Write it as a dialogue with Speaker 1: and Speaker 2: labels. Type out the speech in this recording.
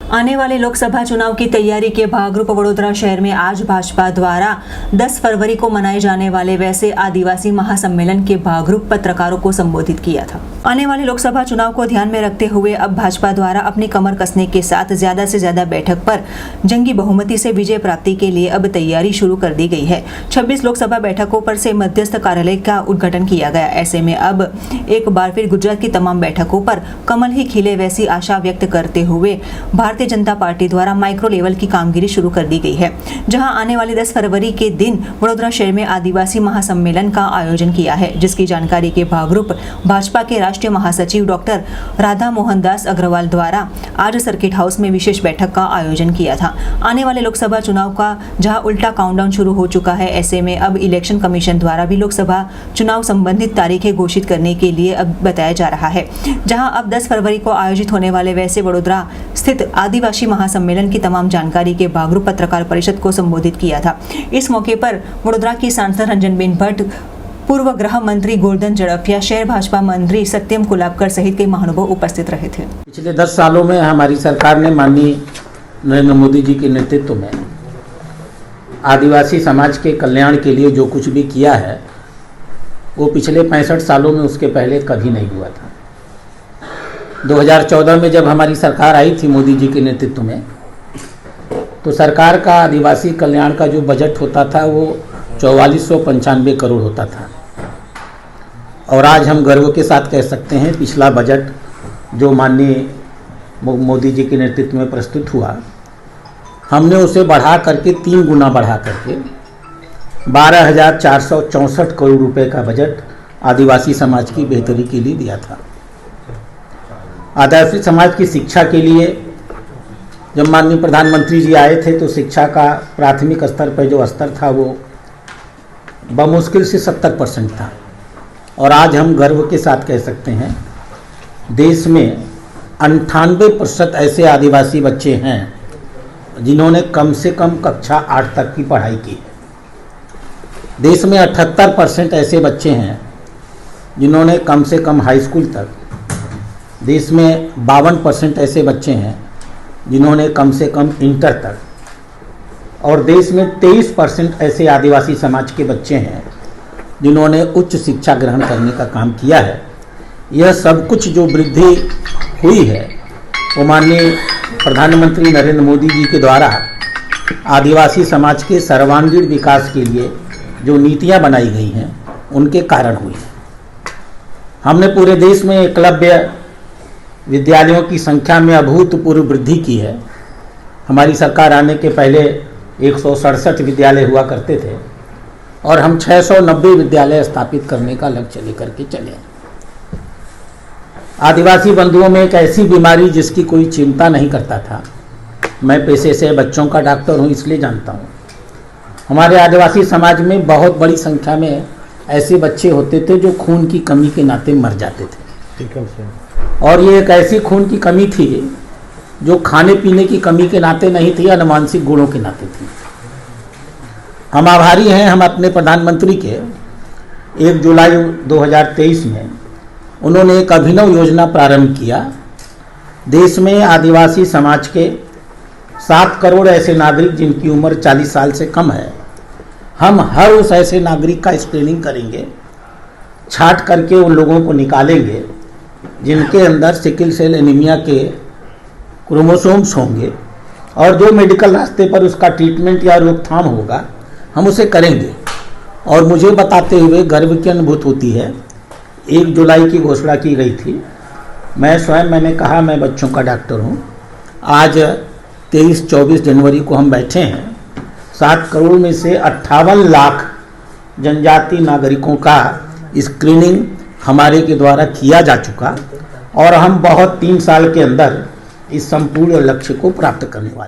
Speaker 1: आने वाले लोकसभा चुनाव की तैयारी के भागरूप वडोदरा शहर में आज भाजपा द्वारा 10 फरवरी को मनाए जाने वाले वैसे आदिवासी महासम्मेलन के भागरूप पत्रकारों को संबोधित किया था। आने वाले लोकसभा चुनाव को ध्यान में रखते हुए अब भाजपा द्वारा अपनी कमर कसने के साथ ज्यादा से ज्यादा बैठक पर जंगी बहुमति से विजय प्राप्ति के लिए अब तैयारी शुरू कर दी गई है। 26 लोकसभा बैठकों पर से मध्यस्थ कार्यालय का उद्घाटन किया गया। ऐसे में अब एक बार फिर गुजरात की तमाम बैठकों पर कमल ही खिले वैसी आशा व्यक्त करते हुए भारतीय जनता पार्टी द्वारा माइक्रो लेवल की कामगिरी शुरू कर दी गई है, जहां आने वाले 10 फरवरी के दिन वडोदरा शहर में आदिवासी महासम्मेलन का आयोजन किया है, जिसकी जानकारी के भागरूप भाजपा के राष्ट्रीय महासचिव डॉक्टर राधा मोहन दास अग्रवाल द्वारा आज सर्किट हाउस में विशेष बैठक का आयोजन किया था। आने वाले लोकसभा चुनाव का जहां उल्टा काउंटडाउन शुरू हो चुका है, ऐसे में अब इलेक्शन कमीशन द्वारा भी लोकसभा चुनाव संबंधित तारीखें घोषित करने के लिए अब बताया जा रहा है, जहां अब 10 फरवरी को आयोजित होने वाले वैसे वडोदरा स्थित आदिवासी महासम्मेलन की तमाम जानकारी के भागरूप पत्रकार परिषद को संबोधित किया था। इस मौके पर वडोदरा की सांसद रंजनबेन भट्ट, पूर्व गृह मंत्री गोवर्धन झड़फिया, शहर भाजपा मंत्री सत्यम कुलाबकर सहित कई महानुभाव उपस्थित रहे थे।
Speaker 2: पिछले 10 सालों में हमारी सरकार ने माननीय नरेंद्र मोदी जी के नेतृत्व में आदिवासी समाज के कल्याण के लिए जो कुछ भी किया है, वो पिछले 65 सालों में उसके पहले कभी नहीं हुआ था। 2014 में जब हमारी सरकार आई थी मोदी जी के नेतृत्व में, तो सरकार का आदिवासी कल्याण का जो बजट होता था वो 4495 करोड़ होता था। और आज हम गर्व के साथ कह सकते हैं पिछला बजट जो माननीय मोदी जी के नेतृत्व में प्रस्तुत हुआ, हमने उसे बढ़ा करके 3 गुना बढ़ा करके 12,464 करोड़ रुपए का बजट आदिवासी समाज की बेहतरी के लिए दिया था। आदिवासी समाज की शिक्षा के लिए जब माननीय प्रधानमंत्री जी आए थे तो शिक्षा का प्राथमिक स्तर पर जो स्तर था वो बमुश्किल से 70% था। और आज हम गर्व के साथ कह सकते हैं देश में 98% ऐसे आदिवासी बच्चे हैं जिन्होंने कम से कम कक्षा 8 तक की पढ़ाई की है। देश में 78% ऐसे बच्चे हैं जिन्होंने कम से कम हाई स्कूल तक। देश में 52% ऐसे बच्चे हैं जिन्होंने कम से कम इंटर तक। और देश में 23% ऐसे आदिवासी समाज के बच्चे हैं जिन्होंने उच्च शिक्षा ग्रहण करने का काम किया है। यह सब कुछ जो वृद्धि हुई है वो माननीय प्रधानमंत्री नरेंद्र मोदी जी के द्वारा आदिवासी समाज के सर्वांगीण विकास के लिए जो नीतियां बनाई गई हैं उनके कारण हुई है। हमने पूरे देश में एकलव्य विद्यालयों की संख्या में अभूतपूर्व वृद्धि की है। हमारी सरकार आने के पहले 167 विद्यालय हुआ करते थे और हम 690 विद्यालय स्थापित करने का लक्ष्य लेकर के चले। आदिवासी बंधुओं में एक ऐसी बीमारी जिसकी कोई चिंता नहीं करता था। मैं पेशे से बच्चों का डॉक्टर हूँ, इसलिए जानता हूँ। हमारे आदिवासी समाज में बहुत बड़ी संख्या में ऐसे बच्चे होते थे जो खून की कमी के नाते मर जाते थे। और ये एक ऐसी खून की कमी थी जो खाने पीने की कमी के नाते नहीं थी, अनुवांशिक गुणों के नाते थी। हम आभारी हैं हम अपने प्रधानमंत्री के 1 जुलाई 2023 में उन्होंने एक अभिनव योजना प्रारंभ किया। देश में आदिवासी समाज के 7 करोड़ ऐसे नागरिक जिनकी उम्र 40 साल से कम है, हम हर उस ऐसे नागरिक का स्क्रीनिंग करेंगे, छांट करके उन लोगों को निकालेंगे जिनके अंदर सिकल सेल एनीमिया के क्रोमोसोम्स होंगे, और जो मेडिकल रास्ते पर उसका ट्रीटमेंट या रोकथाम होगा हम उसे करेंगे। और मुझे बताते हुए गर्व की अनुभूति होती है। 1 जुलाई की घोषणा की गई थी। मैंने कहा मैं बच्चों का डॉक्टर हूँ। आज 23-24 जनवरी को हम बैठे हैं। 7 करोड़ में से 58 लाख जनजाति नागरिकों का स्क्रीनिंग हमारे के द्वारा किया जा चुका और हम बहुत 3 साल के अंदर इस संपूर्ण लक्ष्य को प्राप्त करने वाले।